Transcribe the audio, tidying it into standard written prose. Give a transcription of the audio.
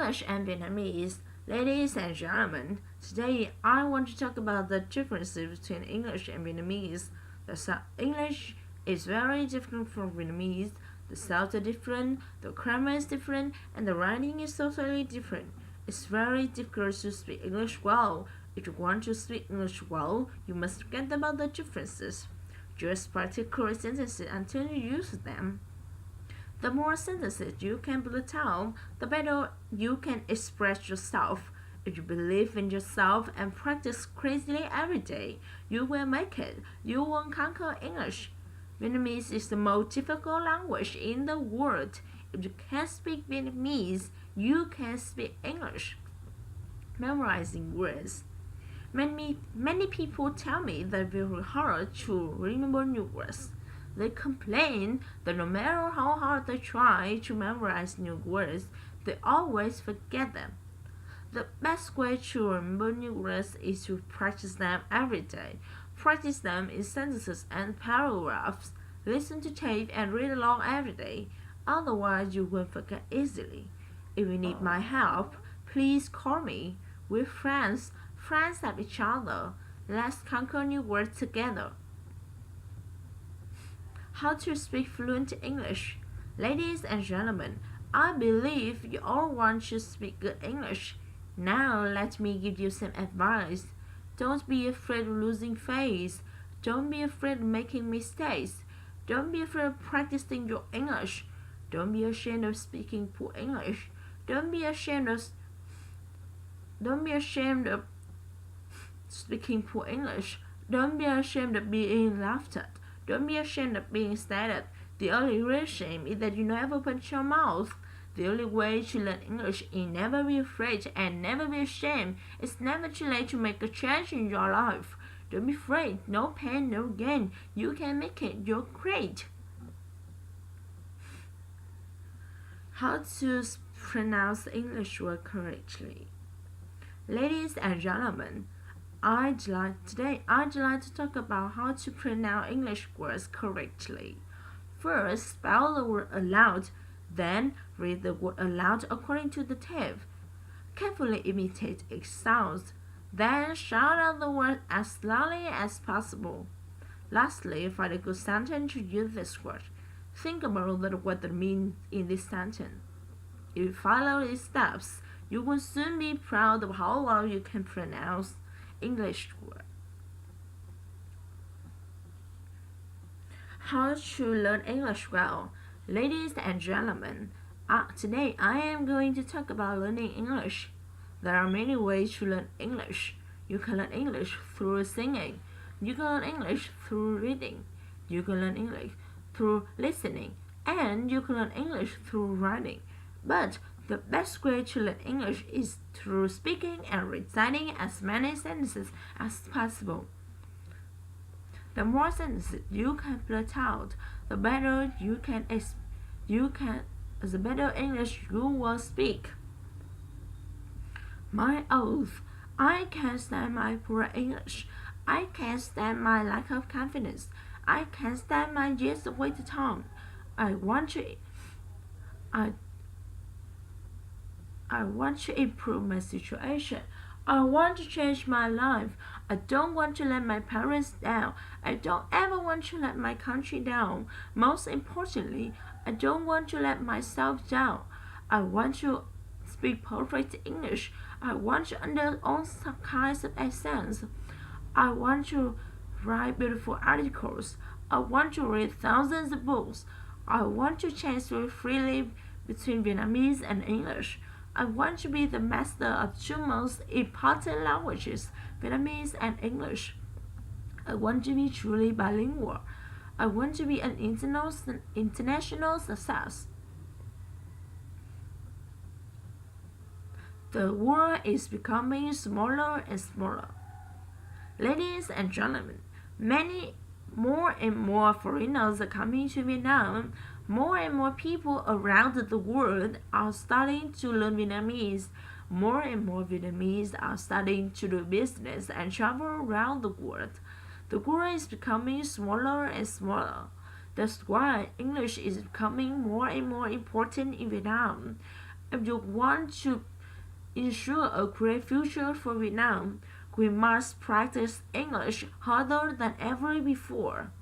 English and Vietnamese. Ladies and gentlemen, today I want to talk about the differences between English and Vietnamese. English is very different from Vietnamese. The sounds are different, the grammar is different, and the writing is totally different. It's very difficult to speak English well. If you want to speak English well, you must forget about the differences. Just practice correct sentences until you use them. The more sentences you can blurt out, the better you can express yourself. If you believe in yourself and practice crazily every day, you will make it. You will conquer English. Vietnamese is the most difficult language in the world. If you can't speak Vietnamese, you can speak English. Memorizing words. Many people tell me that it's very hard to remember new words. They complain that no matter how hard they try to memorize new words, they always forget them. The best way to remember new words is to practice them every day. Practice them in sentences and paragraphs. Listen to tape and read along every day. Otherwise, you will forget easily. If you need my help, please call me. We're friends of each other. Let's conquer new words together. How to speak fluent English. Ladies and gentlemen, I believe you all want to speak good English. Now let me give you some advice. Don't be afraid of losing face. Don't be afraid of making mistakes. Don't be afraid of practicing your English. Don't be ashamed of speaking poor English. Don't be ashamed of speaking poor English. Don't be ashamed of being laughed at. Don't be ashamed of being stared. The only real shame is that you never opened your mouth. The only way to learn English is never be afraid and never be ashamed. It's never too late to make a change in your life. Don't be afraid. No pain, no gain. You can make it. You're great. How to pronounce the English word correctly. Ladies and gentlemen, I'd like to talk about how to pronounce English words correctly. First, spell the word aloud, then read the word aloud according to the tape. Carefully imitate its sounds, then shout out the word as loudly as possible. Lastly, find a good sentence to use this word. Think about what it means in this sentence. If you follow these steps, you will soon be proud of how well you can pronounce English word. How to learn English well. Ladies and gentlemen, today I am going to talk about learning English. There are many ways to learn English. You can learn English through singing. You can learn English through reading. You can learn English through listening. And you can learn English through writing. But the best way to learn English is through speaking and reciting as many sentences as possible. The more sentences you can blurt out, the better the better English you will speak. My oath, I can't stand my poor English. I can't stand my lack of confidence. I can't stand my years of wasted time. I want to improve my situation. I want to change my life. I don't want to let my parents down. I don't ever want to let my country down. Most importantly, I don't want to let myself down. I want to speak perfect English. I want to understand all kinds of accents. I want to write beautiful articles. I want to read thousands of books. I want to transfer freely between Vietnamese and English. I want to be the master of two most important languages, Vietnamese and English. I want to be truly bilingual. I want to be an international success. The world is becoming smaller and smaller. Ladies and gentlemen, more and more foreigners are coming to Vietnam. More and more people around the world are starting to learn Vietnamese. More and more Vietnamese are starting to do business and travel around the world. The world is becoming smaller and smaller. That's why English is becoming more and more important in Vietnam. If you want to ensure a great future for Vietnam, we must practice English harder than ever before.